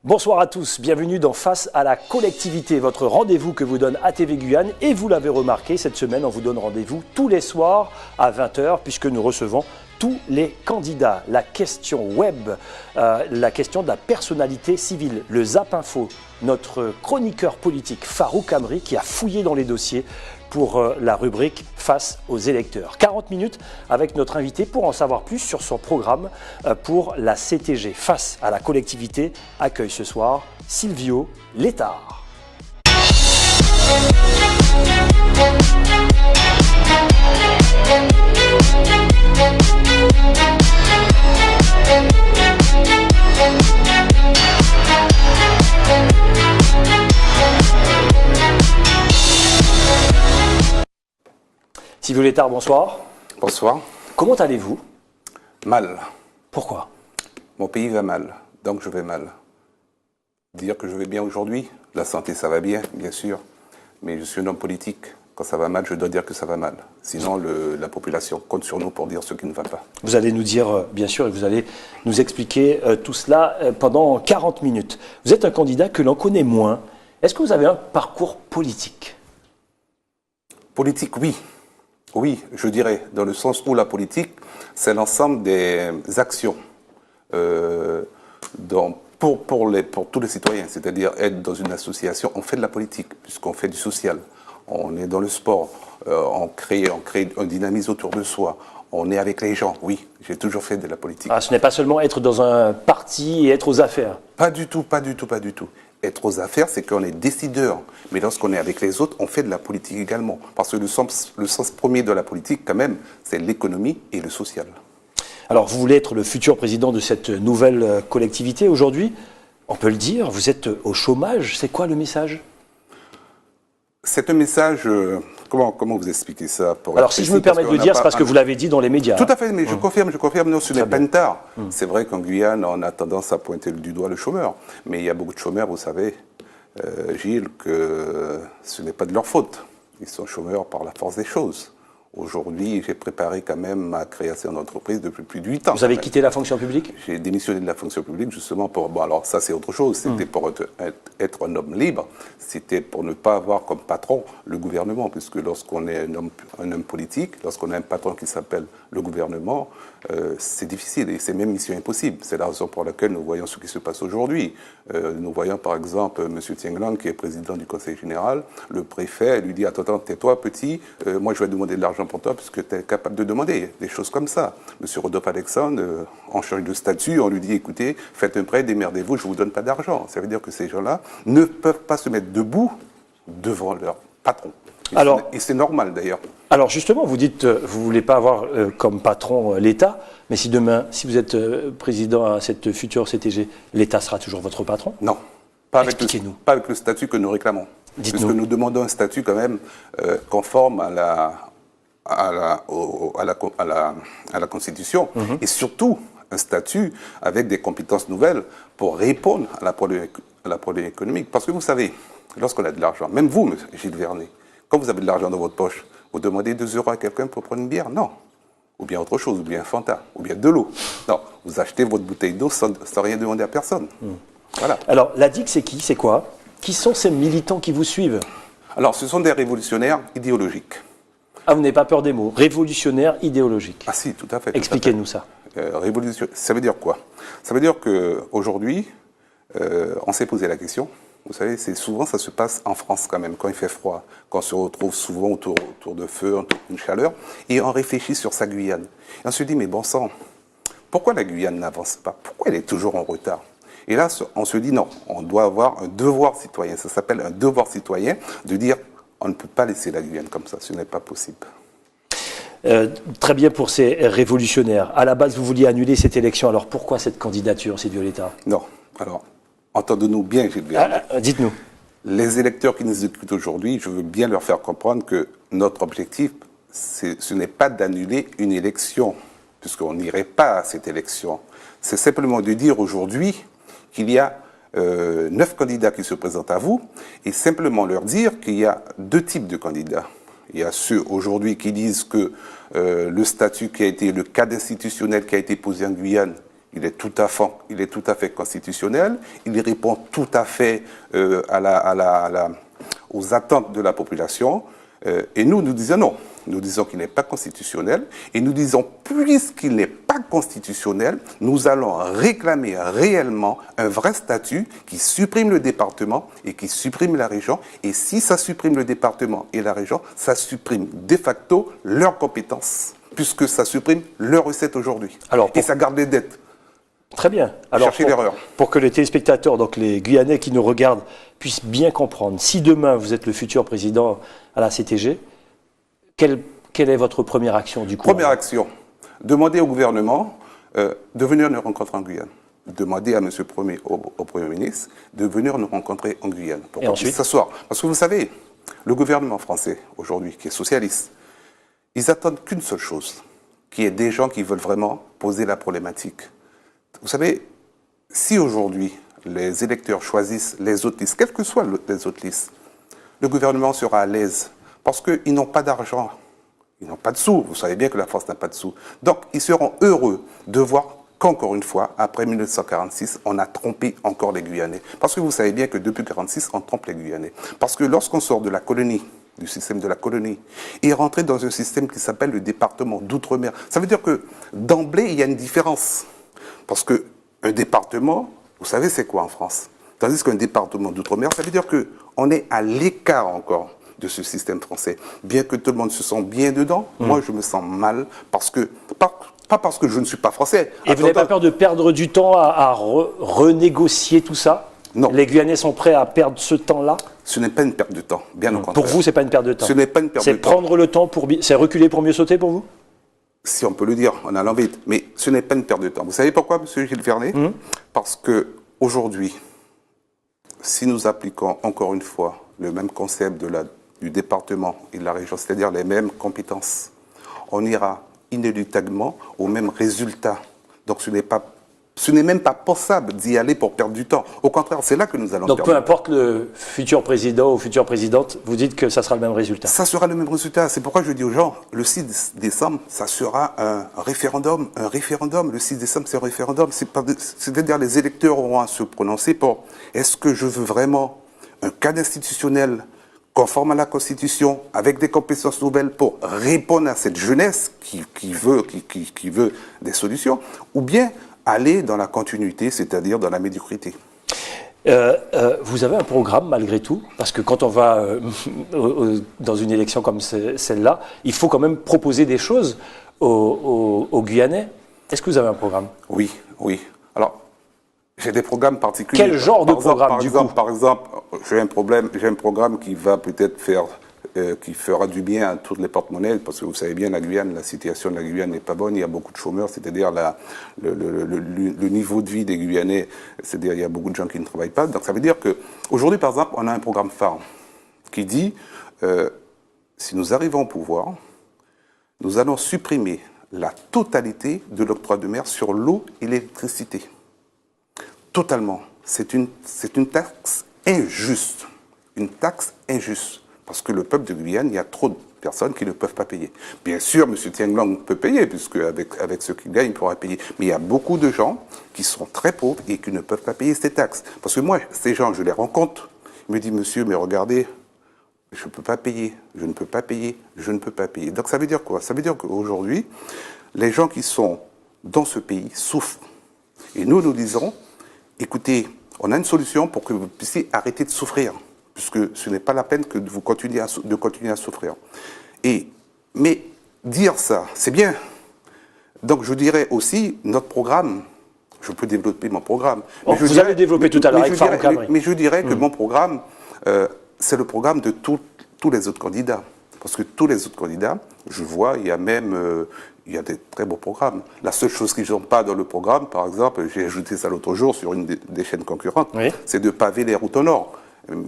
Bonsoir à tous, bienvenue dans Face à la collectivité, votre rendez-vous que vous donne ATV Guyane. Et vous l'avez remarqué, cette semaine, on vous donne rendez-vous tous les soirs à 20 h, puisque nous recevons tous les candidats. La question web, la question de la personnalité civile, le Zap Info, notre chroniqueur politique Farouk Amri qui a fouillé dans les dossiers pour la rubrique Face aux électeurs. 40 minutes avec notre invité pour en savoir plus sur son programme pour la CTG. Face à la collectivité accueille ce soir Silvio Létard. Silvio Létard, bonsoir. Bonsoir. Comment allez-vous? Mal. Pourquoi? Mon pays va mal, donc je vais mal. Dire que je vais bien aujourd'hui, la santé ça va bien, bien sûr, mais je suis un homme politique. Quand ça va mal, je dois dire que ça va mal. Sinon, la population compte sur nous pour dire ce qui ne va pas. Vous allez nous dire, bien sûr, et vous allez nous expliquer tout cela pendant 40 minutes. Vous êtes un candidat que l'on connaît moins. Est-ce que vous avez un parcours politique? Politique, oui. Oui, je dirais, dans le sens où la politique, c'est l'ensemble des actions pour tous les citoyens. C'est-à-dire être dans une association, on fait de la politique, puisqu'on fait du social. On est dans le sport, on crée un dynamisme autour de soi. On est avec les gens, oui, j'ai toujours fait de la politique. Ah, ce n'est pas seulement être dans un parti et être aux affaires. Pas du tout, pas du tout, pas du tout. Être aux affaires, c'est qu'on est décideur. Mais lorsqu'on est avec les autres, on fait de la politique également. Parce que le sens premier de la politique, quand même, c'est l'économie et le social. Alors, vous voulez être le futur président de cette nouvelle collectivité aujourd'hui. On peut le dire, vous êtes au chômage. C'est quoi le message? C'est un message... Comment vous expliquer ça pour Alors, si je me permets de le dire, c'est parce que vous l'avez dit dans les médias. Tout à fait, mais je confirme, non, ce n'est pas une tare. C'est vrai qu'en Guyane, on a tendance à pointer du doigt le chômeur. Mais il y a beaucoup de chômeurs, vous savez, Gilles, que ce n'est pas de leur faute. Ils sont chômeurs par la force des choses. Aujourd'hui, j'ai préparé quand même ma création d'entreprise depuis plus de 8 ans. Vous avez quitté la fonction publique? J'ai démissionné de la fonction publique justement pour... Bon, alors ça c'est autre chose, c'était pour être un homme libre, c'était pour ne pas avoir comme patron le gouvernement, puisque lorsqu'on est un homme politique, lorsqu'on a un patron qui s'appelle le gouvernement, c'est difficile et c'est même mission impossible. C'est la raison pour laquelle nous voyons ce qui se passe aujourd'hui. Nous voyons par exemple M. Tienglang qui est président du Conseil général, le préfet lui dit « Attends, tais-toi petit, moi je vais demander de l'argent pour toi puisque tu es capable de demander des choses comme ça. » M. Rodolphe Alexandre, en change de statut, on lui dit « Écoutez, faites un prêt, démerdez-vous, je ne vous donne pas d'argent. » Ça veut dire que ces gens-là ne peuvent pas se mettre debout devant leur patron. Et c'est normal d'ailleurs. Alors justement, vous dites vous ne voulez pas avoir comme patron l'État, mais si demain, si vous êtes président à cette future CTG, l'État sera toujours votre patron? Non, pas avec le statut que nous réclamons. Puisque nous demandons un statut quand même conforme à la Constitution, et surtout un statut avec des compétences nouvelles pour répondre à la problème économique. Parce que vous savez, lorsqu'on a de l'argent, même vous, M. Gilles Vernet, quand vous avez de l'argent dans votre poche, vous demandez 2 € à quelqu'un pour prendre une bière? Non. Ou bien autre chose, ou bien un Fanta, ou bien de l'eau. Non, vous achetez votre bouteille d'eau sans rien demander à personne. Voilà. Alors, la DIC, c'est qui? C'est quoi? Qui sont ces militants qui vous suivent? Alors, ce sont des révolutionnaires idéologiques. Ah, vous n'avez pas peur des mots? Révolutionnaires idéologiques. Ah si, tout à fait. Expliquez-nous ça. Révolution, ça veut dire quoi? Ça veut dire qu'aujourd'hui, on s'est posé la question. Vous savez, souvent ça se passe en France quand même, quand il fait froid, quand on se retrouve souvent autour de feu, autour d'une chaleur, et on réfléchit sur sa Guyane. Et on se dit, mais bon sang, pourquoi la Guyane n'avance pas? Pourquoi elle est toujours en retard? Et là, on se dit, non, on doit avoir un devoir citoyen. Ça s'appelle un devoir citoyen de dire, on ne peut pas laisser la Guyane comme ça, ce n'est pas possible. Très bien pour ces révolutionnaires. À la base, vous vouliez annuler cette élection, alors pourquoi cette candidature, Silvio Létard? Non, alors... Entendez-nous bien, Gilles Vernet. Dites-nous. Les électeurs qui nous écoutent aujourd'hui, je veux bien leur faire comprendre que notre objectif, ce n'est pas d'annuler une élection, puisqu'on n'irait pas à cette élection. C'est simplement de dire aujourd'hui qu'il y a 9 candidats qui se présentent à vous, et simplement leur dire qu'il y a 2 types de candidats. Il y a ceux aujourd'hui qui disent que le statut qui a été, le cadre institutionnel qui a été posé en Guyane, il est tout à fait constitutionnel, il répond tout à fait aux attentes de la population. Et nous disons non. Nous disons qu'il n'est pas constitutionnel. Et nous disons, puisqu'il n'est pas constitutionnel, nous allons réclamer réellement un vrai statut qui supprime le département et qui supprime la région. Et si ça supprime le département et la région, ça supprime de facto leurs compétences, puisque ça supprime leurs recettes aujourd'hui. Et ça garde les dettes. Très bien. Alors, pour que les téléspectateurs, donc les Guyanais qui nous regardent, puissent bien comprendre, si demain vous êtes le futur président à la CTG, quelle est votre première action du coup? Première action, demander au gouvernement de venir nous rencontrer en Guyane. Demander à M. au Premier ministre de venir nous rencontrer en Guyane. Pour qu'on puisse s'asseoir. Parce que vous savez, le gouvernement français, aujourd'hui, qui est socialiste, ils attendent qu'une seule chose, qu'il y ait des gens qui veulent vraiment poser la problématique. Vous savez, si aujourd'hui les électeurs choisissent les autres listes, quelles que soient les autres listes, le gouvernement sera à l'aise parce qu'ils n'ont pas d'argent, ils n'ont pas de sous. Vous savez bien que la France n'a pas de sous. Donc, ils seront heureux de voir qu'encore une fois, après 1946, on a trompé encore les Guyanais. Parce que vous savez bien que depuis 1946, on trompe les Guyanais. Parce que lorsqu'on sort de la colonie, du système de la colonie, et rentrer dans un système qui s'appelle le département d'outre-mer, ça veut dire que d'emblée, il y a une différence. Parce qu'un département, vous savez c'est quoi en France? Tandis qu'un département d'outre-mer, ça veut dire qu'on est à l'écart encore de ce système français. Bien que tout le monde se sente bien dedans, moi je me sens mal parce que, pas parce que je ne suis pas français. Et vous n'avez pas peur de perdre du temps à renégocier tout ça? Non. Les Guyanais sont prêts à perdre ce temps-là? Ce n'est pas une perte de temps, bien au contraire. Pour vous, ce n'est pas une perte de temps? Ce n'est pas une perte de temps. C'est prendre le temps pour... C'est reculer pour mieux sauter pour vous? Si on peut le dire, en allant vite. Mais ce n'est pas une perte de temps. Vous savez pourquoi, M. Gilles Vernet? Parce qu'aujourd'hui, si nous appliquons encore une fois le même concept du département et de la région, c'est-à-dire les mêmes compétences, on ira inéluctablement au même résultat. Donc ce n'est même pas pensable d'y aller pour perdre du temps. Au contraire, c'est là que nous allons perdre. Donc peu importe le futur président ou future présidente, vous dites que ça sera le même résultat? Ça sera le même résultat. C'est pourquoi je dis aux gens, le 6 décembre, ça sera un référendum. Un référendum, le 6 décembre, c'est un référendum. C'est-à-dire les électeurs auront à se prononcer pour est-ce que je veux vraiment un cadre institutionnel conforme à la Constitution, avec des compétences nouvelles pour répondre à cette jeunesse qui veut des solutions, ou bien aller dans la continuité, c'est-à-dire dans la médiocrité. Vous avez un programme malgré tout, parce que quand on va dans une élection comme celle-là, il faut quand même proposer des choses aux Guyanais. Est-ce que vous avez un programme? Oui. Alors, j'ai des programmes particuliers. Quel genre de programme du coup? Par exemple, j'ai un programme qui va peut-être qui fera du bien à toutes les porte-monnaies, parce que vous savez bien, la situation de la Guyane n'est pas bonne, il y a beaucoup de chômeurs, c'est-à-dire le niveau de vie des Guyanais, c'est-à-dire il y a beaucoup de gens qui ne travaillent pas. Donc ça veut dire qu'aujourd'hui, par exemple, on a un programme phare qui dit, si nous arrivons au pouvoir, nous allons supprimer la totalité de l'octroi de mer sur l'eau et l'électricité. Totalement. C'est une taxe injuste. Une taxe injuste. Parce que le peuple de Guyane, il y a trop de personnes qui ne peuvent pas payer. Bien sûr, M. Tienglong peut payer, puisque avec ce qu'il gagne, il pourra payer. Mais il y a beaucoup de gens qui sont très pauvres et qui ne peuvent pas payer ces taxes. Parce que moi, ces gens, je les rencontre. Ils me disent, monsieur, mais regardez, je ne peux pas payer, je ne peux pas payer, je ne peux pas payer. Donc ça veut dire quoi? Ça veut dire qu'aujourd'hui, les gens qui sont dans ce pays souffrent. Et nous disons, écoutez, on a une solution pour que vous puissiez arrêter de souffrir, puisque ce n'est pas la peine que vous continuez à souffrir. Mais dire ça, c'est bien. Donc je dirais aussi, notre programme, je peux développer mon programme. Vous allez développer tout à l'heure avec Farouk Amri. Mais je dirais que mon programme, c'est le programme de tous les autres candidats. Parce que tous les autres candidats, je vois, il y a des très beaux programmes. La seule chose qu'ils n'ont pas dans le programme, par exemple, j'ai ajouté ça l'autre jour sur une des chaînes concurrentes, c'est de paver les routes au nord.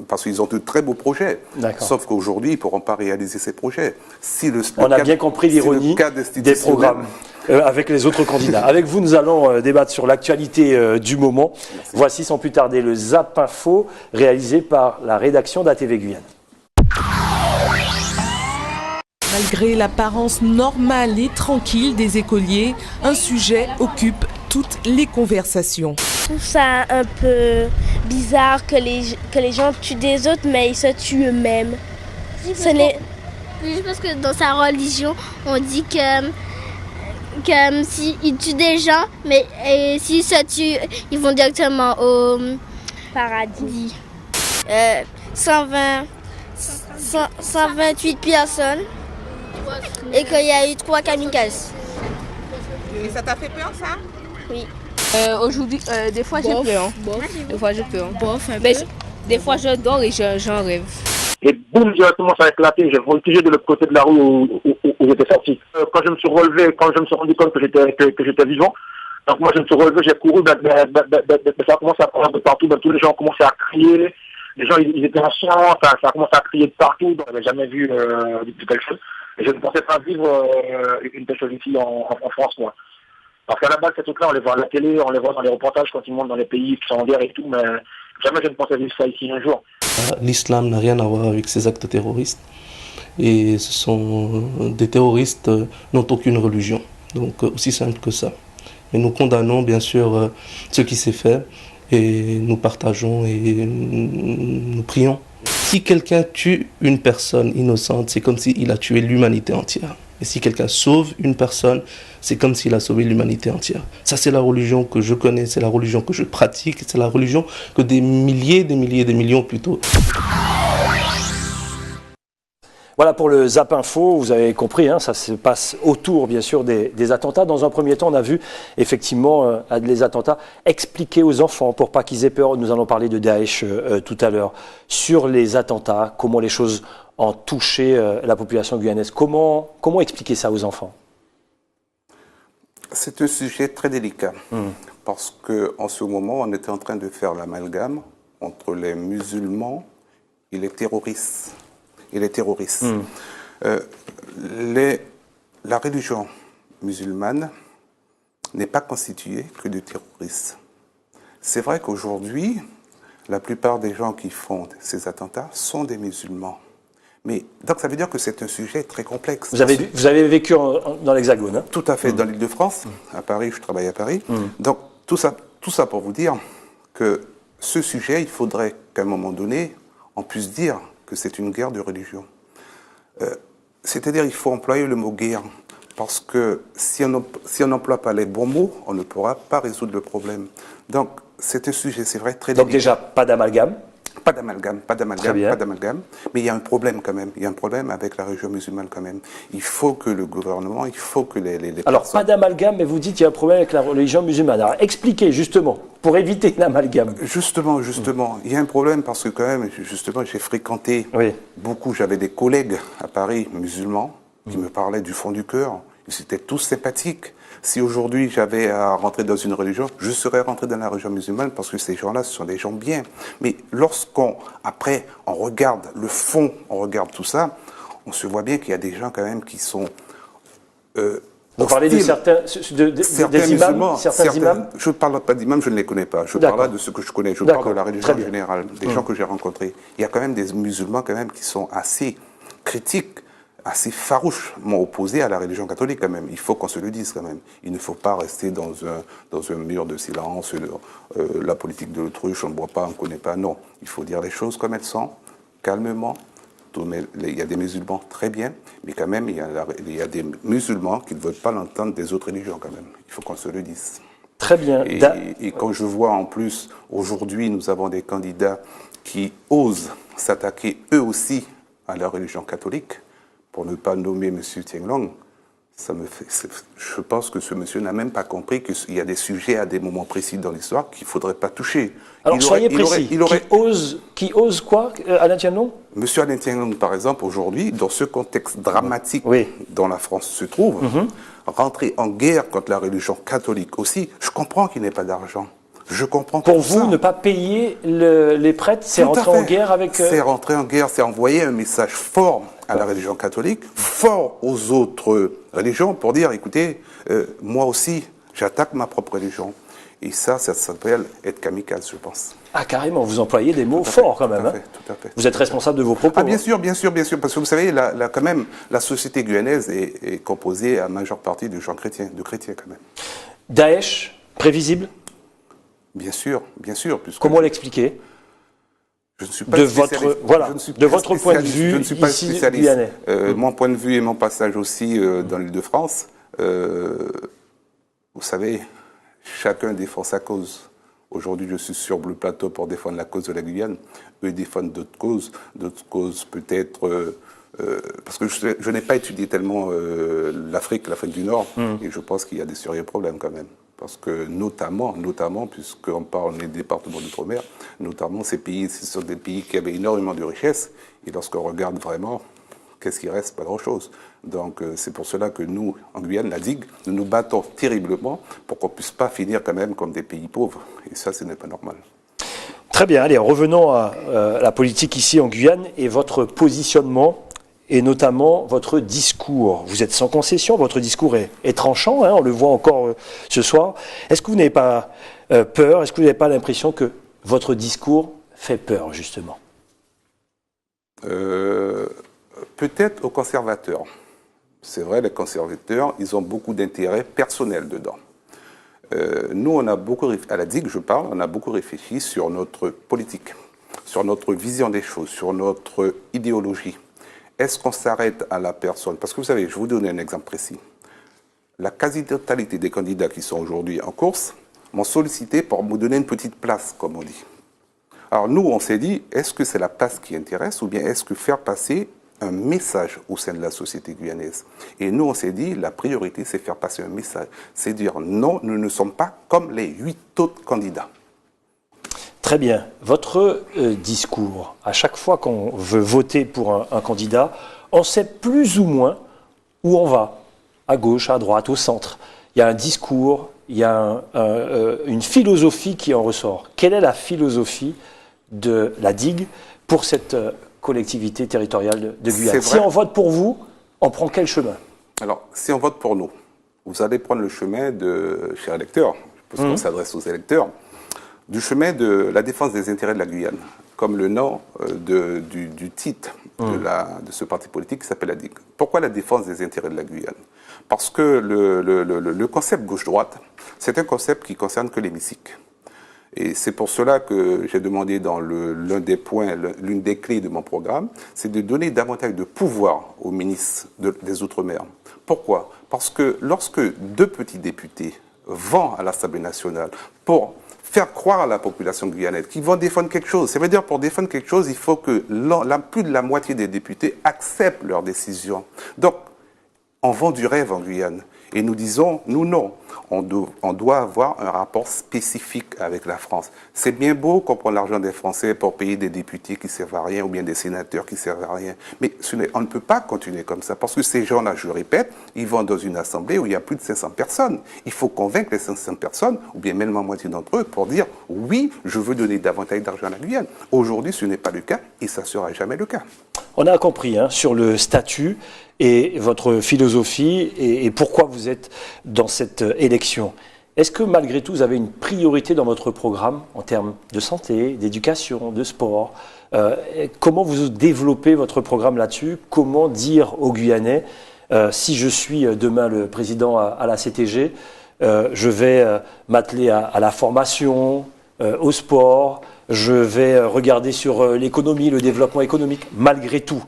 Parce qu'ils ont de très beaux projets. Sauf qu'aujourd'hui, ils ne pourront pas réaliser ces projets. On a bien compris l'ironie des programmes avec les autres candidats. Avec vous, nous allons débattre sur l'actualité du moment. Merci. Voici sans plus tarder le Zap Info réalisé par la rédaction d'ATV Guyane. Malgré l'apparence normale et tranquille des écoliers, un sujet occupe toutes les conversations. Je trouve ça un peu bizarre que les gens tuent des autres, mais ils se tuent eux-mêmes. Juste parce que dans sa religion, on dit que s'ils tuent des gens, mais s'ils se tuent, ils vont directement au Paradis. 128 personnes et qu'il y a eu 3 kamikazes. Et ça t'a fait peur, ça? Oui. Aujourd'hui, des fois j'ai peur. Des fois j'ai peur. Des fois je dors et j'en rêve. Et boum, directement ça a éclaté. J'ai voltigé de l'autre côté de la rue où j'étais sorti. Quand je me suis relevé, quand je me suis rendu compte que j'étais vivant, donc moi je me suis relevé, j'ai couru, ça a commencé à courir de partout, tous les gens ont commencé à crier, les gens ils étaient en sang, ça a commencé à crier de partout, donc, je n'avais jamais vu telle chose. Et je ne pensais pas vivre une telle chose ici en France, moi. Parce qu'à la base, ces trucs-là, on les voit à la télé, on les voit dans les reportages quand ils montent dans les pays qui sont en guerre et tout, mais jamais je ne pensais vivre ça ici un jour. L'islam n'a rien à voir avec ces actes terroristes. Et ce sont des terroristes n'ont aucune religion. Donc aussi simple que ça. Mais nous condamnons bien sûr ce qui s'est fait et nous partageons et nous prions. Si quelqu'un tue une personne innocente, c'est comme s'il a tué l'humanité entière. Et si quelqu'un sauve une personne, c'est comme s'il a sauvé l'humanité entière. Ça, c'est la religion que je connais, c'est la religion que je pratique, c'est la religion que des milliers, des millions plutôt. Voilà pour le Zap Info, vous avez compris, ça se passe autour bien sûr des attentats. Dans un premier temps, on a vu effectivement les attentats expliqués aux enfants pour pas qu'ils aient peur. Nous allons parler de Daesh tout à l'heure. Sur les attentats, comment les choses ont touché la population guyanaise. Comment expliquer ça aux enfants? C'est un sujet très délicat parce qu'en ce moment, on était en train de faire l'amalgame entre les musulmans et les terroristes. La religion musulmane n'est pas constituée que de terroristes. C'est vrai qu'aujourd'hui, la plupart des gens qui font ces attentats sont des musulmans. Mais, donc ça veut dire que c'est un sujet très complexe. Vous avez vécu dans l'Hexagone, hein? Tout à fait, dans l'Île-de-France, à Paris, je travaille à Paris. Donc tout ça pour vous dire que ce sujet, il faudrait qu'à un moment donné, on puisse dire que c'est une guerre de religion. C'est-à-dire qu'il faut employer le mot guerre, parce que si on n'emploie pas les bons mots, on ne pourra pas résoudre le problème. Donc c'est un sujet, c'est vrai, très délicat. Donc déjà, pas d'amalgame? Pas d'amalgame, mais il y a un problème quand même. Il y a un problème avec la religion musulmane quand même. Il faut que le gouvernement, il faut que les Alors, personnes... pas d'amalgame, mais vous dites qu'il y a un problème avec la religion musulmane. Alors, expliquez justement, pour éviter l'amalgame. Justement, il y a un problème parce que quand même, justement, j'ai fréquenté beaucoup, j'avais des collègues à Paris, musulmans, qui me parlaient du fond du cœur. Ils étaient tous sympathiques. Si aujourd'hui j'avais à rentrer dans une religion, je serais rentré dans la religion musulmane parce que ces gens-là, ce sont des gens bien. Mais après, on regarde le fond, on regarde tout ça, on se voit bien qu'il y a des gens quand même qui sont vous parlez de certains imams, certains imams? Je ne parle pas d'imams, je ne les connais pas. Je parle de ce que je connais. Je parle de la religion en général, des gens que j'ai rencontrés. Il y a quand même des musulmans quand même qui sont assez critiques, assez farouchement opposés à la religion catholique quand même. Il faut qu'on se le dise quand même. Il ne faut pas rester dans un mur de silence, la politique de l'autruche, on ne boit pas, on ne connaît pas. Non, il faut dire les choses comme elles sont, calmement. Il y a des musulmans très bien, mais quand même, il y a des musulmans qui ne veulent pas l'entendre des autres religions quand même. Il faut qu'on se le dise. Très bien. Et quand je vois en plus, aujourd'hui, nous avons des candidats qui osent s'attaquer eux aussi à la religion catholique, pour ne pas nommer M. Tienglong, je pense que ce monsieur n'a même pas compris qu'il y a des sujets à des moments précis dans l'histoire qu'il ne faudrait pas toucher. Alors soyez précis, qui ose quoi, Alain Tienglong? Monsieur Alain Tienglong, par exemple, aujourd'hui, dans ce contexte dramatique dont la France se trouve, rentrer en guerre contre la religion catholique aussi, je comprends qu'il n'ait pas d'argent. Je comprends pour vous, ne pas payer les prêtres, c'est rentrer en guerre avec... C'est rentrer en guerre, c'est envoyer un message fort à la religion catholique, fort aux autres religions, pour dire, écoutez, moi aussi, j'attaque ma propre religion. Et ça s'appelle être kamikaze, je pense. Ah, carrément, vous employez des mots forts quand même. Tout à fait. Vous êtes responsable de vos propos. Ah, bien sûr, parce que vous savez, quand même, la société guyanaise est composée à majeure partie de gens chrétiens, de chrétiens quand même. Daesh, Prévisible? Bien sûr, puisque Comment l'expliquer? je ne suis pas de spécialiste. votre, voilà, Je ne suis de pas votre point de spécialiste. vue, je ne suis pas ici, spécialiste. guyanais. Mon point de vue et mon passage aussi dans l'Île-de-France, vous savez, chacun défend sa cause. Aujourd'hui, je suis sur le plateau pour défendre la cause de la Guyane. Eux défendent d'autres causes peut-être... parce que je n'ai pas étudié tellement l'Afrique du Nord, et je pense qu'il y a des sérieux problèmes quand même. Parce que notamment, puisqu'on parle des départements d'outre-mer, notamment ces pays, ce sont des pays qui avaient énormément de richesses, et lorsqu'on regarde vraiment, qu'est-ce qui reste? Pas grand-chose. Donc c'est pour cela que nous, en Guyane, la digue, nous nous battons terriblement pour qu'on ne puisse pas finir quand même comme des pays pauvres. Et ça, ce n'est pas normal. Très bien, allez, revenons à la politique ici en Guyane et votre positionnement et notamment votre discours. Vous êtes sans concession, votre discours est tranchant, hein, on le voit encore ce soir. Est-ce que vous n'avez pas peur, est-ce que vous n'avez pas l'impression que votre discours fait peur, justement? Peut-être aux conservateurs. C'est vrai, les conservateurs, ils ont beaucoup d'intérêts personnels dedans. Nous, on a beaucoup, à la digue, je parle, on a beaucoup réfléchi sur notre politique, sur notre vision des choses, sur notre idéologie. Est-ce qu'on s'arrête à la personne? Parce que vous savez, je vais vous donner un exemple précis. La quasi-totalité des candidats qui sont aujourd'hui en course m'ont sollicité pour me donner une petite place, comme on dit. Alors nous, on s'est dit, est-ce que c'est la place qui intéresse ou bien est-ce que faire passer un message au sein de la société guyanaise? Et nous, on s'est dit, la priorité, c'est faire passer un message. C'est dire, non, nous ne sommes pas comme les 8 autres candidats. Très bien. Votre discours, à chaque fois qu'on veut voter pour un candidat, on sait plus ou moins où on va, à gauche, à droite, au centre. Il y a un discours, il y a une philosophie qui en ressort. Quelle est la philosophie de la digue pour cette collectivité territoriale de Guyane? Si on vote pour vous, on prend quel chemin? Alors, si on vote pour nous, vous allez prendre le chemin de, chers électeurs, parce qu'on s'adresse aux électeurs, du chemin de la défense des intérêts de la Guyane, comme le nom du titre de ce parti politique qui s'appelle la digue. Pourquoi la défense des intérêts de la Guyane? Parce que le concept gauche-droite, c'est un concept qui concerne que l'hémicycle. Et c'est pour cela que j'ai demandé dans l'une des clés de mon programme, c'est de donner davantage de pouvoir au ministre des Outre-mer. Pourquoi? Parce que lorsque 2 petits députés vont à l'Assemblée nationale pour faire croire à la population guyanaise qu'ils vont défendre quelque chose. Ça veut dire pour défendre quelque chose, il faut que plus de la moitié des députés acceptent leurs décisions. Donc, on vend du rêve en Guyane. Et nous disons, nous non, on doit avoir un rapport spécifique avec la France. C'est bien beau qu'on prend l'argent des Français pour payer des députés qui ne servent à rien ou bien des sénateurs qui ne servent à rien. Mais on ne peut pas continuer comme ça parce que ces gens-là, je le répète, ils vont dans une assemblée où il y a plus de 500 personnes. Il faut convaincre les 500 personnes, ou bien même la moitié d'entre eux, pour dire oui, je veux donner davantage d'argent à la Guyane. Aujourd'hui, ce n'est pas le cas et ça ne sera jamais le cas. On a compris hein, sur le statut et votre philosophie et pourquoi vous êtes dans cette élection. Est-ce que malgré tout, vous avez une priorité dans votre programme en termes de santé, d'éducation, de sport? Comment vous développez votre programme là-dessus? Comment dire aux Guyanais, si je suis demain le président à la CTG, je vais m'atteler à la formation, au sport, je vais regarder sur l'économie, le développement économique, malgré tout?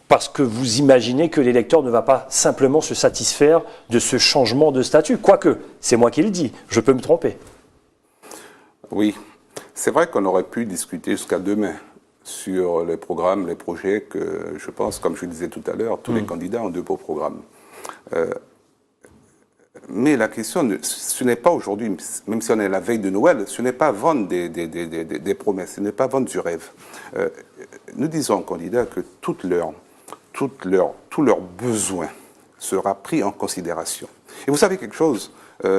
Parce que vous imaginez que l'électeur ne va pas simplement se satisfaire de ce changement de statut. Quoique, c'est moi qui le dis, je peux me tromper. Oui, c'est vrai qu'on aurait pu discuter jusqu'à demain sur les programmes, les projets que je pense, comme je le disais tout à l'heure, tous les candidats ont de beaux programmes. Mais la question, ce n'est pas aujourd'hui, même si on est à la veille de Noël, ce n'est pas vendre des promesses, ce n'est pas vendre du rêve. Nous disons aux candidats que tous leurs besoins sera pris en considération. Et vous savez quelque chose,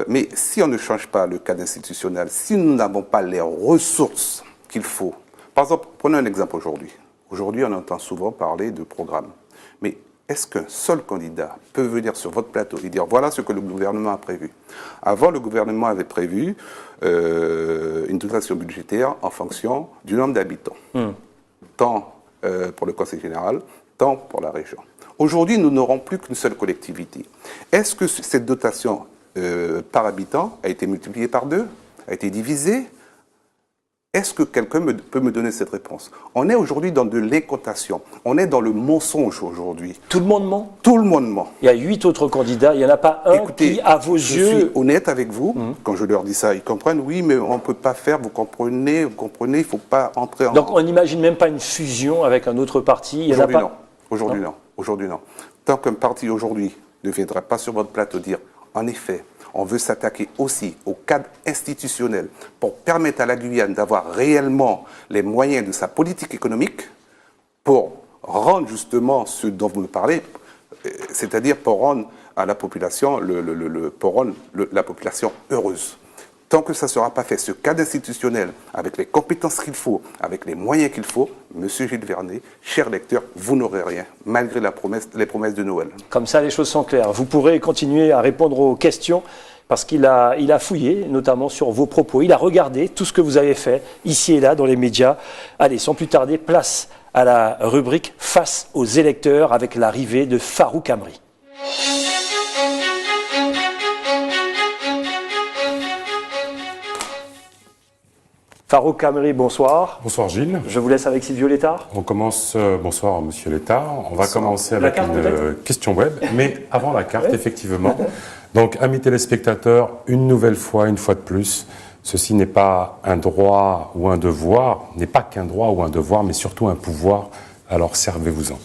mais si on ne change pas le cadre institutionnel, si nous n'avons pas les ressources qu'il faut, par exemple, prenons un exemple aujourd'hui. Aujourd'hui, on entend souvent parler de programmes. Mais est-ce qu'un seul candidat peut venir sur votre plateau et dire voilà ce que le gouvernement a prévu? Avant, le gouvernement avait prévu une dotation budgétaire en fonction du nombre d'habitants, tant pour le conseil général, tant pour la région. Aujourd'hui, nous n'aurons plus qu'une seule collectivité. Est-ce que cette dotation par habitant a été multiplié par 2, a été divisé. Est-ce que quelqu'un peut me donner cette réponse? On est aujourd'hui dans de l'incantation. On est dans le mensonge aujourd'hui. Tout le monde ment? Tout le monde ment. Il y a 8 autres candidats, il n'y en a pas un Écoutez, qui, à vos je yeux... suis honnête avec vous. Quand je leur dis ça, ils comprennent. Oui, mais on ne peut pas faire, vous comprenez, il ne faut pas entrer en... Donc on n'imagine même pas une fusion avec un autre parti? Il y en a Aujourd'hui, pas... non. Aujourd'hui, non. Aujourd'hui, non. Tant qu'un parti aujourd'hui ne viendra pas sur votre plateau dire, en effet, on veut s'attaquer aussi au cadre institutionnel pour permettre à la Guyane d'avoir réellement les moyens de sa politique économique pour rendre justement ce dont vous me parlez, c'est-à-dire pour rendre à la population, la population heureuse. Tant que ça ne sera pas fait, ce cadre institutionnel, avec les compétences qu'il faut, avec les moyens qu'il faut, Monsieur Gilles Vernet, cher lecteur, vous n'aurez rien, malgré les promesses de Noël. Comme ça, les choses sont claires. Vous pourrez continuer à répondre aux questions parce qu'il a fouillé, notamment sur vos propos. Il a regardé tout ce que vous avez fait, ici et là, dans les médias. Allez, sans plus tarder, place à la rubrique Face aux électeurs avec l'arrivée de Farouk Amri. Farouk Amri, bonsoir. Bonsoir Gilles. Je vous laisse avec Sylvio Létard. On commence, bonsoir Monsieur Létard. On va commencer La avec carte, une question web, mais avant la carte, effectivement. Donc, amis téléspectateurs, une nouvelle fois, une fois de plus, ceci n'est pas un droit ou un devoir, n'est pas qu'un droit ou un devoir, mais surtout un pouvoir. Alors, servez-vous-en.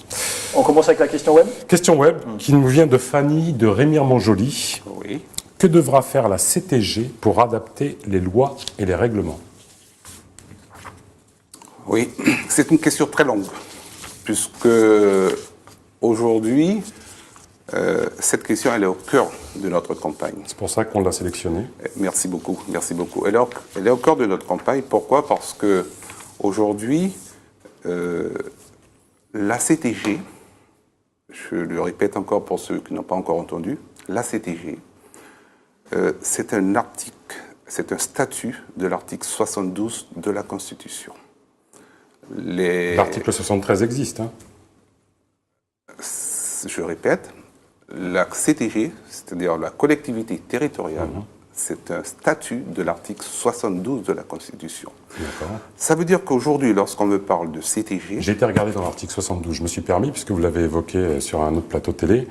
On commence avec la question web. Question web qui nous vient de Fanny de Rémire-Montjoly. Oui. Que devra faire la CTG pour adapter les lois et les règlements? Oui, c'est une question très longue, puisque aujourd'hui, cette question, elle est au cœur de notre campagne. C'est pour ça qu'on l'a sélectionnée. Merci beaucoup, merci beaucoup. Elle est au cœur de notre campagne. Pourquoi? Parce que aujourd'hui, la CTG, je le répète encore pour ceux qui n'ont pas encore entendu, la CTG, c'est un statut de l'article 72 de la Constitution. L'article 73 existe. Hein. Je répète, la CTG, c'est-à-dire la collectivité territoriale, c'est un statut de l'article 72 de la Constitution. Ça veut dire qu'aujourd'hui, lorsqu'on me parle de CTG... J'ai été regardé dans l'article 72, je me suis permis, puisque vous l'avez évoqué sur un autre plateau télé,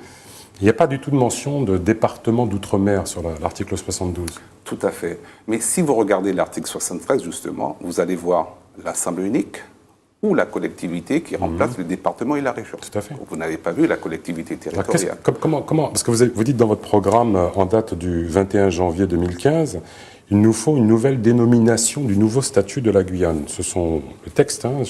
il n'y a pas du tout de mention de département d'outre-mer sur l'article 72. Tout à fait. Mais si vous regardez l'article 73, justement, vous allez voir l'Assemblée unique, ou la collectivité qui remplace le département et la région. Tout à fait. Vous n'avez pas vu la collectivité territoriale. Comment parce que vous dites dans votre programme, en date du 21 janvier 2015, il nous faut une nouvelle dénomination du nouveau statut de la Guyane. Ce sont les textes, hein,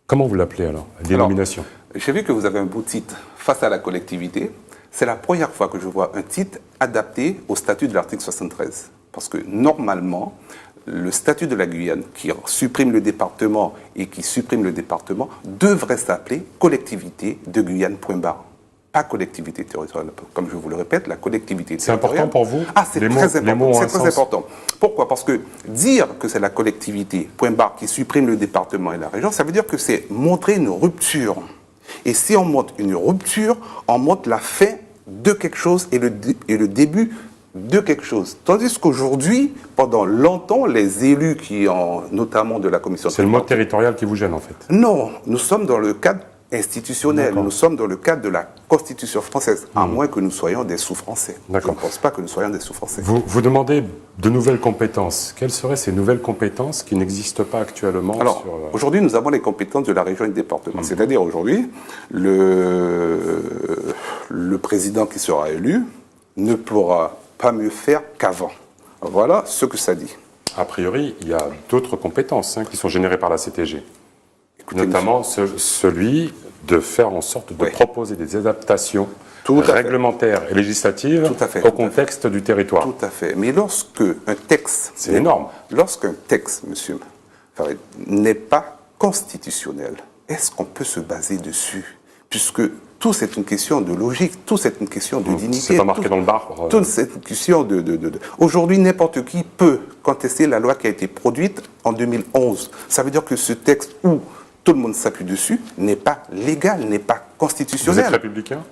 comment vous l'appelez alors, la dénomination? J'ai vu que vous avez un beau titre, Face à la collectivité. C'est la première fois que je vois un titre adapté au statut de l'article 73. Parce que normalement, le statut de la Guyane, qui supprime le département et qui supprime le département, devrait s'appeler collectivité de Guyane, point barre. Pas collectivité territoriale. Comme je vous le répète, la collectivité territoriale... C'est important pour vous? Ah, c'est très important. C'est très important. Pourquoi? Parce que dire que c'est la collectivité, point barre, qui supprime le département et la région, ça veut dire que c'est montrer une rupture. Et si on montre une rupture, on montre la fin de quelque chose et le début de quelque chose. Tandis qu'aujourd'hui, pendant longtemps, les élus qui ont, notamment de la commission... C'est le mot territorial qui vous gêne en fait? Non, nous sommes dans le cadre institutionnel, nous sommes dans le cadre de la Constitution française, à moins que nous soyons des sous-français. Je ne pense pas que nous soyons des sous-français. Vous demandez de nouvelles compétences. Quelles seraient ces nouvelles compétences qui n'existent pas actuellement? Alors, aujourd'hui, nous avons les compétences de la région et du département. C'est-à-dire, aujourd'hui, le président qui sera élu ne pourra pas mieux faire qu'avant. Voilà ce que ça dit. A priori, il y a d'autres compétences qui sont générées par la CTG. Écoutez, notamment celui de faire en sorte de proposer des adaptations réglementaires et législatives au contexte du territoire. Tout à fait. Mais lorsque un texte... C'est énorme. Lorsqu'un texte, monsieur Farid, n'est pas constitutionnel, est-ce qu'on peut se baser dessus? Puisque tout c'est une question de logique, tout c'est une question de dignité. C'est pas marqué dans le bar. Tout c'est une question de... Aujourd'hui, n'importe qui peut contester la loi qui a été produite en 2011. Ça veut dire que ce texte où tout le monde s'appuie dessus n'est pas légal, n'est pas constitutionnel. Vous êtes républicain?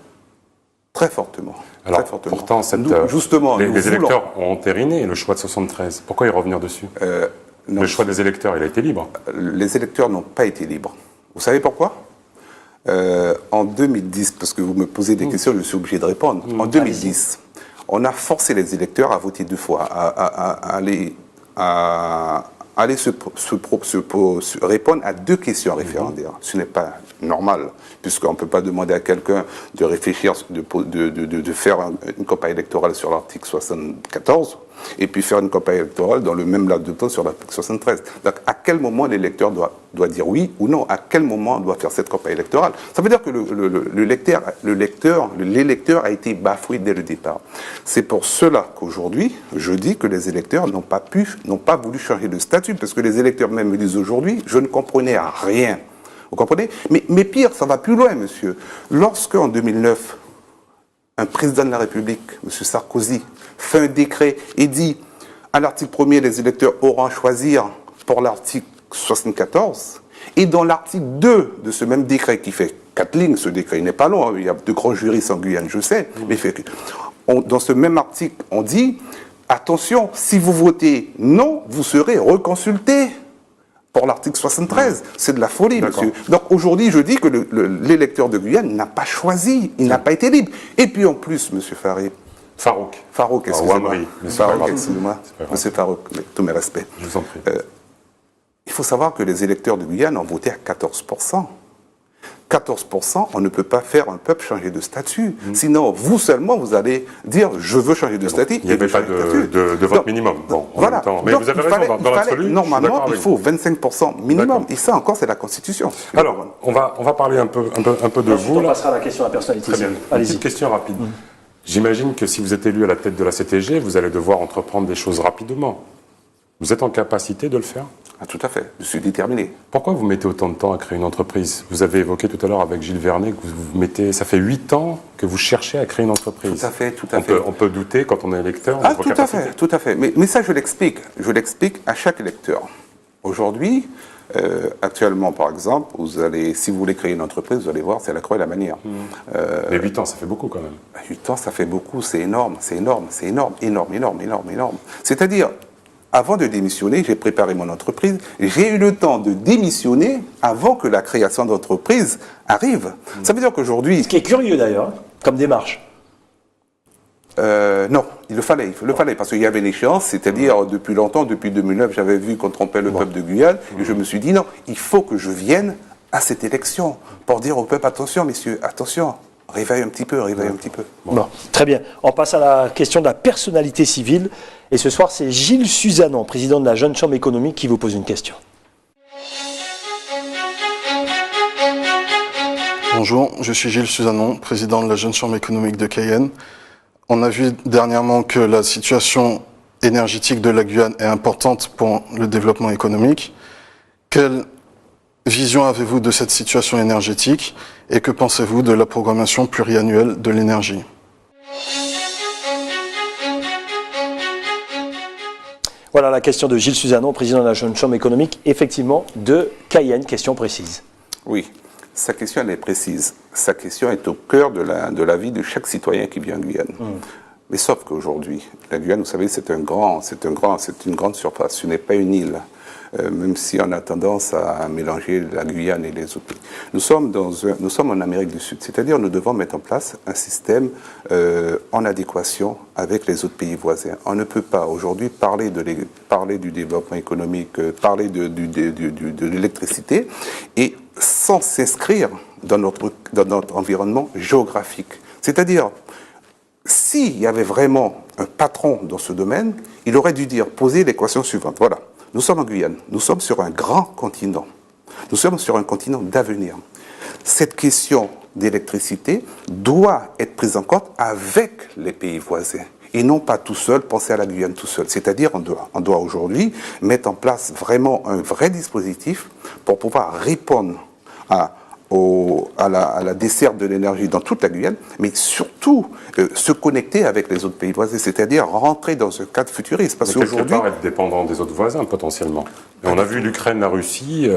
Très fortement. Alors, très fortement. pourtant, justement, les électeurs ont entériné le choix de 73. Pourquoi y revenir dessus Le choix des électeurs, il a été libre. Les électeurs n'ont pas été libres. Vous savez pourquoi en 2010, parce que vous me posez des questions, je suis obligé de répondre. En 2010, on a forcé les électeurs à voter 2 fois, à aller répondre à 2 questions référendaires. Ce n'est pas normal, puisqu'on ne peut pas demander à quelqu'un de réfléchir, de faire une campagne électorale sur l'article 74, et puis faire une campagne électorale dans le même laps de temps sur l'article 73. Donc, à quel moment l'électeur doit dire oui ou non? À quel moment on doit faire cette campagne électorale? Ça veut dire que l'électeur a été bafoué dès le départ. C'est pour cela qu'aujourd'hui, je dis que les électeurs n'ont pas voulu changer de statut, parce que les électeurs même me disent aujourd'hui, je ne comprenais rien. Vous comprenez? Mais pire, ça va plus loin, monsieur. Lorsqu'en 2009, un président de la République, M. Sarkozy, fait un décret et dit à l'article 1er, les électeurs auront à choisir pour l'article 74, et dans l'article 2 de ce même décret, qui fait 4 lignes, ce décret il n'est pas long, hein, il y a de grands juristes en Guyane, je sais, mais dans ce même article, on dit, attention, si vous votez non, vous serez reconsulté pour l'article 73. C'est de la folie, monsieur. Donc aujourd'hui, je dis que l'électeur de Guyane n'a pas choisi, il n'a pas été libre. Et puis en plus, monsieur Farouk, excusez-moi. Monsieur Farouk, tous mes respects. Je vous en prie. Il faut savoir que les électeurs de Guyane ont voté à 14%. 14%, on ne peut pas faire un peuple changer de statut. Sinon, vous seulement, vous allez dire « je veux changer de statut ». Il n'y avait pas de vote minimum. Bon, voilà. Temps. Mais donc, vous avez raison, dans l'absolu, normalement, il faut 25% minimum. Et ça encore, c'est la Constitution. Alors, on va parler un peu de vous. On passera à la question à la personnalité. Très bien. Une petite question rapide. J'imagine que si vous êtes élu à la tête de la CTG, vous allez devoir entreprendre des choses rapidement. Vous êtes en capacité de le faire? Ah, tout à fait, je suis déterminé. Pourquoi vous mettez autant de temps à créer une entreprise? Vous avez évoqué tout à l'heure avec Gilles Vernet que vous mettez, ça fait 8 ans que vous cherchez à créer une entreprise. Tout à fait, On peut douter quand on est électeur de vos capacités. Tout à fait. Mais ça, je l'explique à chaque électeur. Aujourd'hui, actuellement, par exemple, si vous voulez créer une entreprise, vous allez voir, c'est la croix et la manière. Mais 8 ans, ça fait beaucoup quand même. 8 ans, ça fait beaucoup, c'est énorme. C'est-à-dire, avant de démissionner, j'ai préparé mon entreprise. J'ai eu le temps de démissionner avant que la création d'entreprise arrive. Ça veut dire qu'aujourd'hui... Ce qui est curieux d'ailleurs, comme démarche. Non, il le fallait, parce qu'il y avait une échéance, c'est-à-dire depuis longtemps, depuis 2009, j'avais vu qu'on trompait le peuple de Guyane, et je me suis dit non, il faut que je vienne à cette élection pour dire au peuple, attention messieurs, attention, réveille un petit peu. Bon, très bien. On passe à la question de la personnalité civile. Et ce soir, c'est Gilles Suzanon, président de la Jeune Chambre économique, qui vous pose une question. Bonjour, je suis Gilles Suzanon, président de la Jeune Chambre économique de Cayenne. On a vu dernièrement que la situation énergétique de la Guyane est importante pour le développement économique. Quelle vision avez-vous de cette situation énergétique et que pensez-vous de la programmation pluriannuelle de l'énergie ? Voilà la question de Gilles Suzanon, président de la Jeune Chambre économique, effectivement, de Cayenne. Question précise. Oui, sa question elle est précise. Sa question est au cœur de la vie de chaque citoyen qui vit en Guyane. Mais sauf qu'aujourd'hui, la Guyane, vous savez, c'est une grande surface. Ce n'est pas une île. Même si on a tendance à mélanger la Guyane et les autres pays. Nous sommes en Amérique du Sud, c'est-à-dire nous devons mettre en place un système en adéquation avec les autres pays voisins. On ne peut pas aujourd'hui parler du développement économique, parler de l'électricité, et sans s'inscrire dans notre environnement géographique. C'est-à-dire, s'il y avait vraiment un patron dans ce domaine, il aurait dû poser l'équation suivante. Voilà. Nous sommes en Guyane, nous sommes sur un grand continent, nous sommes sur un continent d'avenir. Cette question d'électricité doit être prise en compte avec les pays voisins et non pas tout seul, penser à la Guyane tout seul. C'est-à-dire on doit aujourd'hui mettre en place vraiment un vrai dispositif pour pouvoir répondre à la desserte de l'énergie dans toute la Guyane, mais surtout se connecter avec les autres pays voisins, c'est-à-dire rentrer dans un cadre futuriste. Parce qu'aujourd'hui, être dépendant des autres voisins potentiellement. Et on a vu l'Ukraine, la Russie,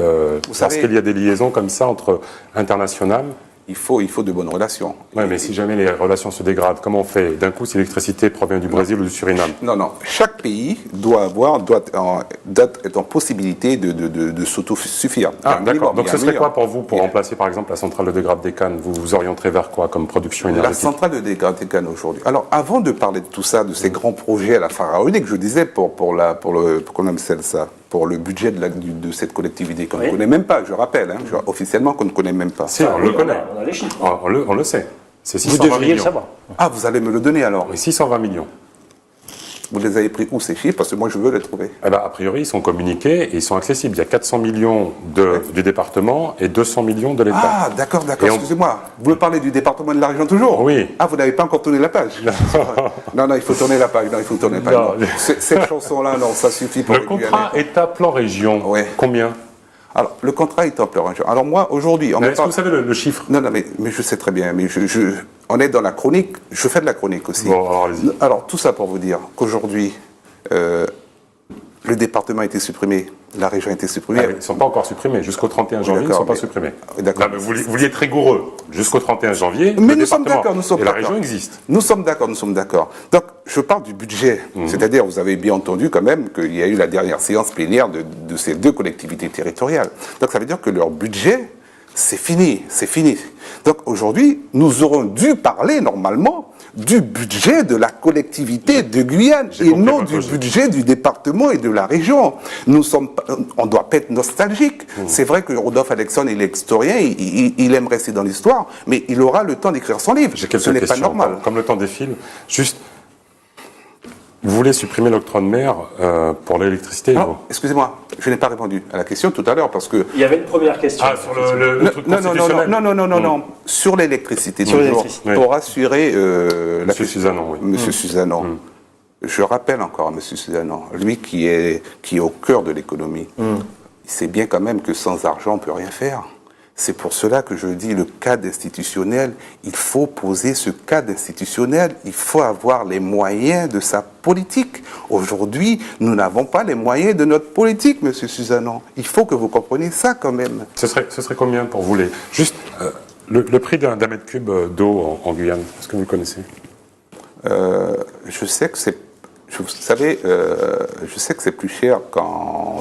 parce qu'il y a des liaisons comme ça internationales. il faut de bonnes relations. Oui, mais si jamais les relations se dégradent, comment on fait? D'un coup, si l'électricité provient du Brésil ou du Suriname? Non. Chaque pays doit être en possibilité de s'autosuffire. Ah, d'accord. Donc ce serait quoi pour vous, pour remplacer par exemple la centrale de dégradé des cannes? Vous vous orienterez vers quoi comme production énergétique? La centrale de dégradé des cannes aujourd'hui. Alors, avant de parler de tout ça, de ces grands projets à la pharaonique, je disais pour le budget de cette collectivité qu'on ne connaît même pas, je rappelle, officiellement qu'on ne connaît même pas. Si, on le connaît. On a les chiffres. On le sait. C'est Vous 620 devriez millions. le savoir. Ah, vous allez me le donner alors? Oui, 620 millions. Vous les avez pris où ces chiffres? Parce que moi je veux les trouver. Eh ben, a priori, ils sont communiqués et ils sont accessibles. Il y a 400 millions du département et 200 millions de l'État. Ah, d'accord, excusez-moi. Vous me parlez du département et de la région toujours? Oui. Ah, vous n'avez pas encore tourné la page? Non, il faut tourner la page. Non, il faut tourner la page. Non. Cette chanson-là, non, ça suffit pour Le contrat État plan région. Ouais. Combien? Alors, le contrat est en plein région. Alors moi, aujourd'hui... Est-ce que vous savez le chiffre? Non, mais je sais très bien. Mais on est dans la chronique. Je fais de la chronique aussi. Bon, alors allez-y. Alors, tout ça pour vous dire qu'aujourd'hui, le département a été supprimé, la région a été supprimée. Ils ne sont pas encore supprimés. Jusqu'au 31 janvier, ils ne sont pas supprimés. D'accord. Vous vouliez être rigoureux. Jusqu'au 31 janvier, mais le nous sommes département d'accord, et la région existent. Nous sommes d'accord. Donc, je parle du budget. C'est-à-dire, vous avez bien entendu quand même qu'il y a eu la dernière séance plénière de ces deux collectivités territoriales. Donc, ça veut dire que leur budget, c'est fini. Donc, aujourd'hui, nous aurons dû parler normalement du budget de la collectivité de Guyane et non du budget du département et de la région. On doit pas être nostalgique. C'est vrai que Rodolphe Alexandre, il est historien, il aime rester dans l'histoire, mais il aura le temps d'écrire son livre. Ce n'est pas normal. Comme le temps défile, juste, vous voulez supprimer l'octroi de mer pour l'électricité? Excusez-moi, je n'ai pas répondu à la question tout à l'heure parce que... Il y avait une première question. Ah, sur le truc constitutionnel. Non. Sur l'électricité, pour assurer... Monsieur Suzanon, oui. Monsieur Suzanon. Je rappelle encore à Monsieur Suzanon, lui qui est au cœur de l'économie, il sait bien quand même que sans argent, on ne peut rien faire. C'est pour cela que je dis le cadre institutionnel, il faut poser ce cadre institutionnel, il faut avoir les moyens de sa politique. Aujourd'hui, nous n'avons pas les moyens de notre politique, Monsieur Suzanon. Il faut que vous compreniez ça quand même. Ce serait combien pour vous juste le prix d'un mètre cube d'eau en Guyane? Est-ce que vous le connaissez? Je sais que c'est... Vous savez, je sais que c'est plus cher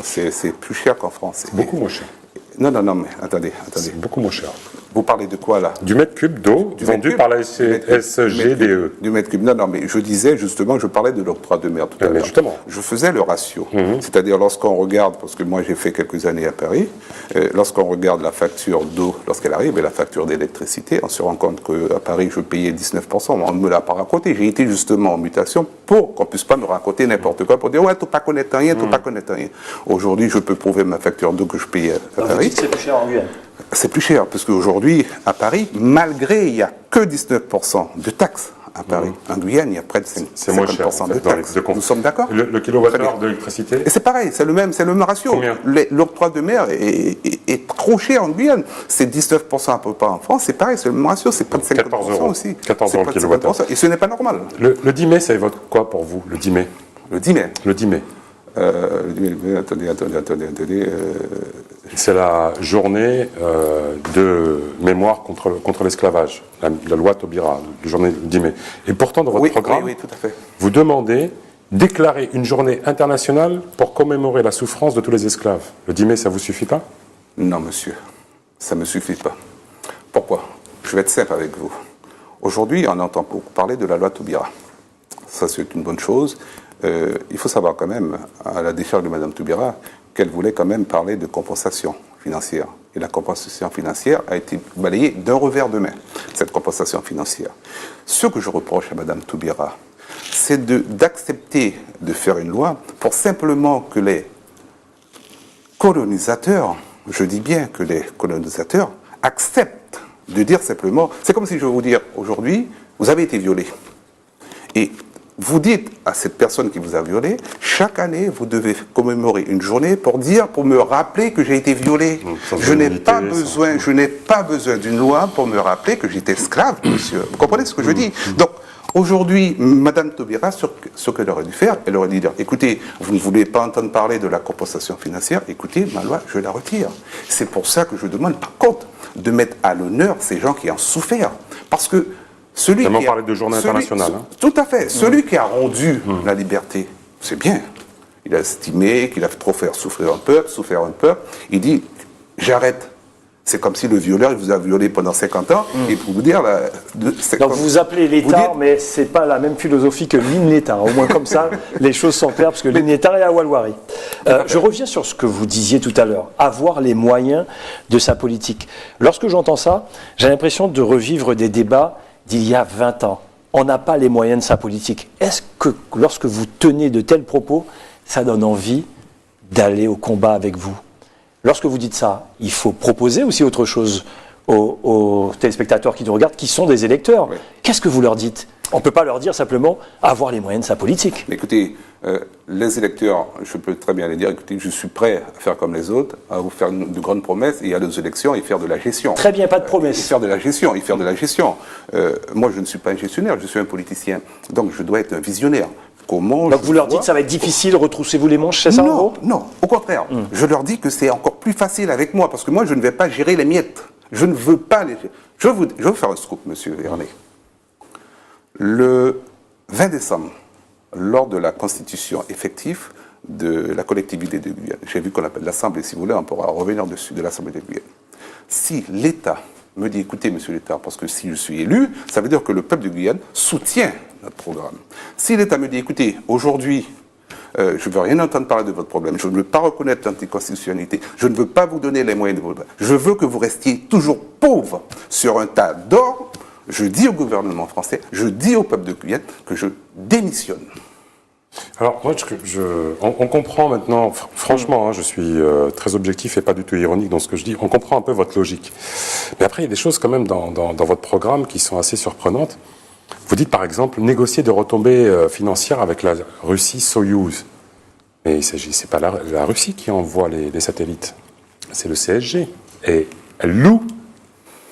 c'est plus cher qu'en France. C'est beaucoup moins cher. Non, mais attendez. C'est beaucoup moins cher. Vous parlez de quoi, là? Du mètre cube d'eau vendu par la SGDE. Du mètre cube. Non, mais je disais, justement, je parlais de l'octroi de mer tout à l'heure. Justement. Je faisais le ratio. C'est-à-dire, lorsqu'on regarde, parce que moi, j'ai fait quelques années à Paris, lorsqu'on regarde la facture d'eau, lorsqu'elle arrive, et la facture d'électricité, on se rend compte qu'à Paris, je payais 19%. On ne me l'a pas raconté. J'ai été justement en mutation pour qu'on ne puisse pas me raconter n'importe quoi, pour dire, ouais, tu pas connaître rien, tu pas connaître rien. Aujourd'hui, je peux prouver ma facture d'eau que je payais à Paris. C'est plus cher en Guyane. C'est plus cher, parce qu'aujourd'hui, à Paris, malgré il n'y a que 19% de taxes à Paris, en Guyane, il y a près de 50% de taxes. Nous sommes d'accord? Le kilowattheure d'électricité? Et c'est pareil, c'est le même ratio. L'octroi de mer est trop cher en Guyane. C'est 19% à peu près en France, c'est pareil, c'est le même ratio, c'est près de 50% aussi. 14 euros le kilowattheure. Et ce n'est pas normal. Le 10 mai, ça évoque quoi pour vous, le 10 mai? Le 10 mai? Le 10 mai. Attendez. C'est la journée de mémoire contre l'esclavage, la loi Taubira, la journée du 10 mai. Et pourtant, dans votre programme, oui, tout à fait. vous demandez déclarer une journée internationale pour commémorer la souffrance de tous les esclaves. Le 10 mai, ça vous suffit pas? Non, monsieur, ça ne me suffit pas. Pourquoi? Je vais être simple avec vous. Aujourd'hui, on entend beaucoup parler de la loi Taubira. Ça, c'est une bonne chose. Il faut savoir quand même, à la décharge de Mme Taubira, qu'elle voulait quand même parler de compensation financière. Et la compensation financière a été balayée d'un revers de main, cette compensation financière. Ce que je reproche à Mme Taubira, c'est d'accepter de faire une loi pour simplement que les colonisateurs, je dis bien que les colonisateurs, acceptent de dire simplement, c'est comme si je vais vous dire, aujourd'hui, vous avez été violé. Et vous dites à cette personne qui vous a violé, chaque année, vous devez commémorer une journée pour me rappeler que j'ai été violé. Je n'ai pas besoin d'une loi pour me rappeler que j'étais esclave, monsieur. Vous comprenez ce que je dis? Donc, Aujourd'hui, Mme Taubira, ce qu'elle aurait dû faire, elle aurait dû dire, écoutez, vous ne voulez pas entendre parler de la compensation financière, écoutez, ma loi, je la retire. C'est pour ça que je demande, par contre, de mettre à l'honneur ces gens qui ont souffert. Parce que celui qui parler de journée internationale. Tout à fait. Celui qui a rendu la liberté, c'est bien. Il a estimé qu'il a trop fait souffrir un peuple. Il dit, j'arrête. C'est comme si le violeur il vous a violé pendant 50 ans, et pour vous dire... Donc vous appelez l'État, mais ce n'est pas la même philosophie que l'INETA. Au moins comme ça, les choses sont claires, parce que l'INETA est à Walwari. Je reviens sur ce que vous disiez tout à l'heure, avoir les moyens de sa politique. Lorsque j'entends ça, j'ai l'impression de revivre des débats d'il y a 20 ans. On n'a pas les moyens de sa politique. Est-ce que lorsque vous tenez de tels propos, ça donne envie d'aller au combat avec vous ? Lorsque vous dites ça, il faut proposer aussi autre chose aux téléspectateurs qui nous regardent, qui sont des électeurs. Oui. Qu'est-ce que vous leur dites ? On ne peut pas leur dire simplement avoir les moyens de sa politique. Mais écoutez, les électeurs, je peux très bien les dire, écoutez, je suis prêt à faire comme les autres, à vous faire de grandes promesses et aller aux élections et faire de la gestion. Très bien, pas de promesses. Faire de la gestion, moi, je ne suis pas un gestionnaire, je suis un politicien. Donc, je dois être un visionnaire. Donc vous leur dites que ça va être difficile, retroussez-vous les manches, c'est ça en gros ? Non, au contraire. Je leur dis que c'est encore plus facile avec moi, parce que moi, je ne vais pas gérer les miettes. Je ne veux pas les... Je veux faire un scoop, monsieur Vernet. Le 20 décembre, lors de la constitution effective de la collectivité de Guyane, j'ai vu qu'on appelle l'Assemblée, si vous voulez, on pourra revenir dessus, de l'Assemblée de Guyane. Si l'État me dit, écoutez, monsieur l'État, parce que si je suis élu, ça veut dire que le peuple de Guyane soutient notre programme. Si l'État me dit, écoutez, aujourd'hui, je ne veux rien entendre parler de votre problème, je ne veux pas reconnaître l'anticonstitutionnalité, je ne veux pas vous donner les moyens de votre... Je veux que vous restiez toujours pauvre sur un tas d'or, je dis au gouvernement français, je dis au peuple de Guyane que je démissionne. Alors, moi, on comprend maintenant, franchement, je suis très objectif et pas du tout ironique dans ce que je dis, on comprend un peu votre logique. Mais après, il y a des choses quand même dans votre programme qui sont assez surprenantes. Vous dites, par exemple, négocier de retombées financières avec la Russie Soyouz. Mais c'est pas la Russie qui envoie les satellites, c'est le CSG. Et elle loue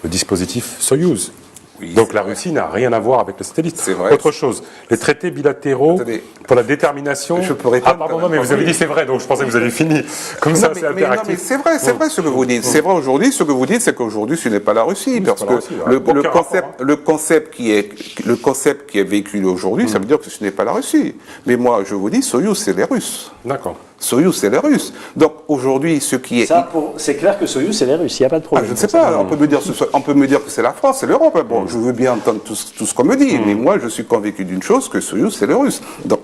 le dispositif Soyouz. Oui, donc la Russie n'a rien à voir avec le satellite. C'est vrai. Autre chose, les traités bilatéraux pour la détermination... Je peux répondre. Ah pardon, non, mais vous avez dit c'est vrai, donc je pensais que vous aviez fini. Comme ça, c'est interactif. Non, mais c'est vrai ce que vous dites. C'est vrai aujourd'hui, ce que vous dites, c'est qu'aujourd'hui, ce n'est pas la Russie. Oui, parce que le concept qui est véhiculé aujourd'hui, ça veut dire que ce n'est pas la Russie. Mais moi, je vous dis, Soyouz, c'est les Russes. D'accord. Soyouz, c'est les Russes. Donc aujourd'hui, ce qui est... C'est clair que Soyouz, c'est les Russes, il n'y a pas de problème. Je ne sais pas, on peut me dire que c'est la France, c'est l'Europe. Bon, je veux bien entendre tout ce qu'on me dit, mais moi, je suis convaincu d'une chose, que Soyouz, c'est les Russes. Donc,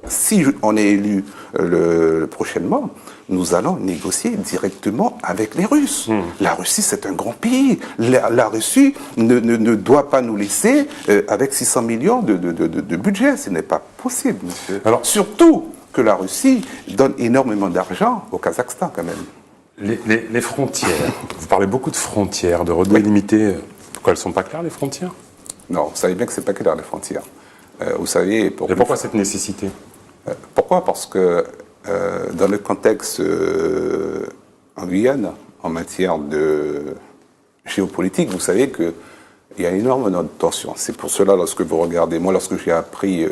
si on est élu prochainement, nous allons négocier directement avec les Russes. La Russie, c'est un grand pays. La Russie ne doit pas nous laisser avec 600 millions de budget. Ce n'est pas possible, monsieur. Alors, surtout que la Russie donne énormément d'argent au Kazakhstan, quand même. Les frontières, vous parlez beaucoup de frontières, de redélimiter. Pourquoi elles ne sont pas claires, les frontières ? Non, vous savez bien que ce n'est pas clair, les frontières. Vous savez... Et pourquoi cette nécessité ? Pourquoi ? Parce que dans le contexte en Guyane, en matière de géopolitique, vous savez qu'il y a énormément de tensions. C'est pour cela, lorsque vous regardez, moi, lorsque j'ai appris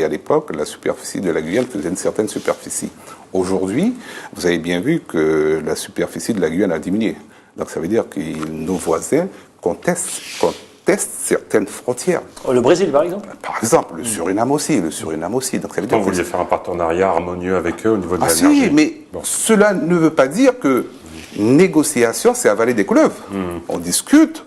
à l'époque, la superficie de la Guyane faisait une certaine superficie. Aujourd'hui, vous avez bien vu que la superficie de la Guyane a diminué. Donc ça veut dire que nos voisins contestent certaines frontières. Le Brésil, par exemple ? Par exemple, le Suriname aussi. Donc, ça veut dire vous vouliez faire un partenariat harmonieux avec eux au niveau de l'énergie. Si, mais cela ne veut pas dire que négociation, c'est avaler des couleuvres. On discute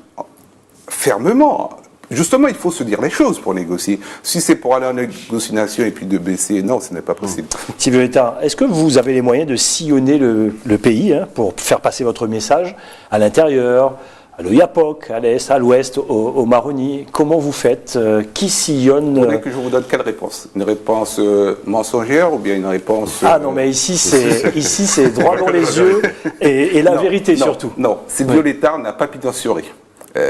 fermement. Justement, il faut se dire les choses pour négocier. Si c'est pour aller en négociation et puis de baisser, non, ce n'est pas possible. Sylvie Létard, est-ce que vous avez les moyens de sillonner le pays pour faire passer votre message à l'intérieur, à l'Oyapock, à l'est, à l'ouest, au Maroni? Comment vous faites? Qui sillonne? Vous voulez que je vous donne quelle réponse? Une réponse mensongère ou bien une réponse... Ah non, mais ici c'est droit dans les yeux et la vérité surtout. Non, Sylvie Létard n'a pas pitié.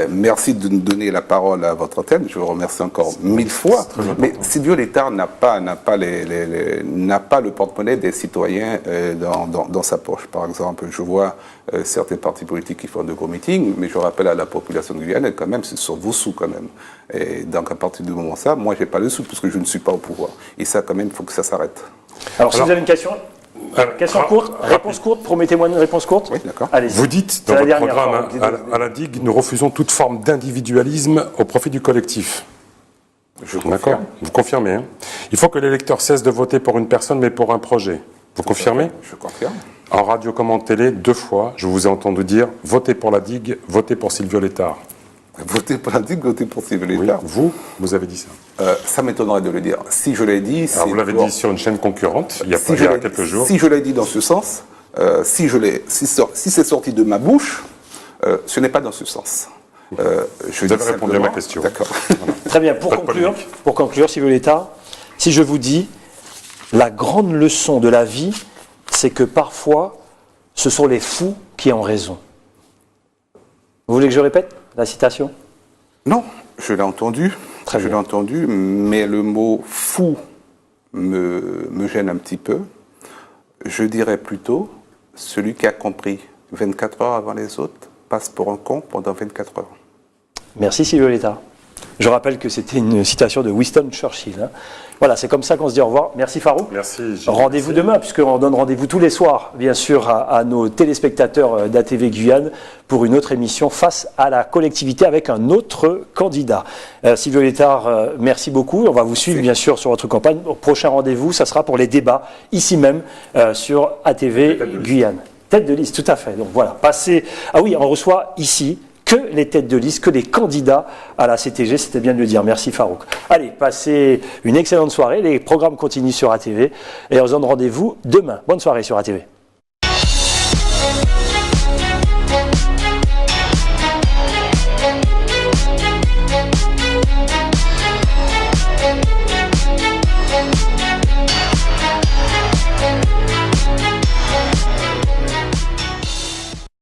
Merci de nous donner la parole à votre antenne. Je vous remercie encore 1000 fois. Mais Silvio Létard n'a pas le porte-monnaie des citoyens dans sa poche. Par exemple, je vois certains partis politiques qui font de gros meetings, mais je rappelle à la population de Guyane, quand même, c'est sur vos sous quand même. Et donc à partir du moment ça, moi j'ai pas le sou puisque je ne suis pas au pouvoir. Et ça quand même, il faut que ça s'arrête. Alors si vous avez une question. Question courte, réponse courte, promettez-moi une réponse courte. Oui, d'accord. Vous dites dans votre programme à la Digue, nous refusons toute forme d'individualisme au profit du collectif. Je confirme. D'accord. Vous confirmez. Hein, il faut que l'électeur cesse de voter pour une personne, mais pour un projet. Vous confirmez? Je confirme. En radio comme en télé, 2 fois, je vous ai entendu dire votez pour la Digue, votez pour Silvio Létard. Votez pour la Digue, votez pour Silvio Létard. Oui, vous avez dit ça. Ça m'étonnerait de le dire. Si je l'ai dit, c'est. Alors vous l'avez dit sur une chaîne concurrente il y a quelques jours. Si je l'ai dit dans ce sens, si c'est sorti de ma bouche, ce n'est pas dans ce sens. Vous avez répondu à ma question. D'accord. Voilà. Très bien. Pour conclure, Silvio Létard, si je vous dis la grande leçon de la vie, c'est que parfois, ce sont les fous qui ont raison. Vous voulez que je répète la citation? Non, je l'ai entendu. Je l'ai entendu, mais le mot fou me gêne un petit peu. Je dirais plutôt, celui qui a compris 24 heures avant les autres passe pour un con pendant 24 heures. Merci Silvio Létard. Je rappelle que c'était une citation de Winston Churchill. Hein. Voilà, c'est comme ça qu'on se dit au revoir. Merci Farouk. Merci. Rendez-vous demain, puisqu'on donne rendez-vous tous les soirs, bien sûr, à nos téléspectateurs d'ATV Guyane pour une autre émission face à la collectivité avec un autre candidat. Silvio Létard, merci beaucoup. On va vous suivre, bien sûr, sur votre campagne. Au prochain rendez-vous, ça sera pour les débats, ici même, sur ATV Guyane. Tête de liste, tout à fait. Donc voilà, passez. Ah oui, on reçoit ici que les têtes de liste, que les candidats à la CTG, c'était bien de le dire. Merci Farouk. Allez, passez une excellente soirée. Les programmes continuent sur ATV et on se donne rendez-vous demain. Bonne soirée sur ATV.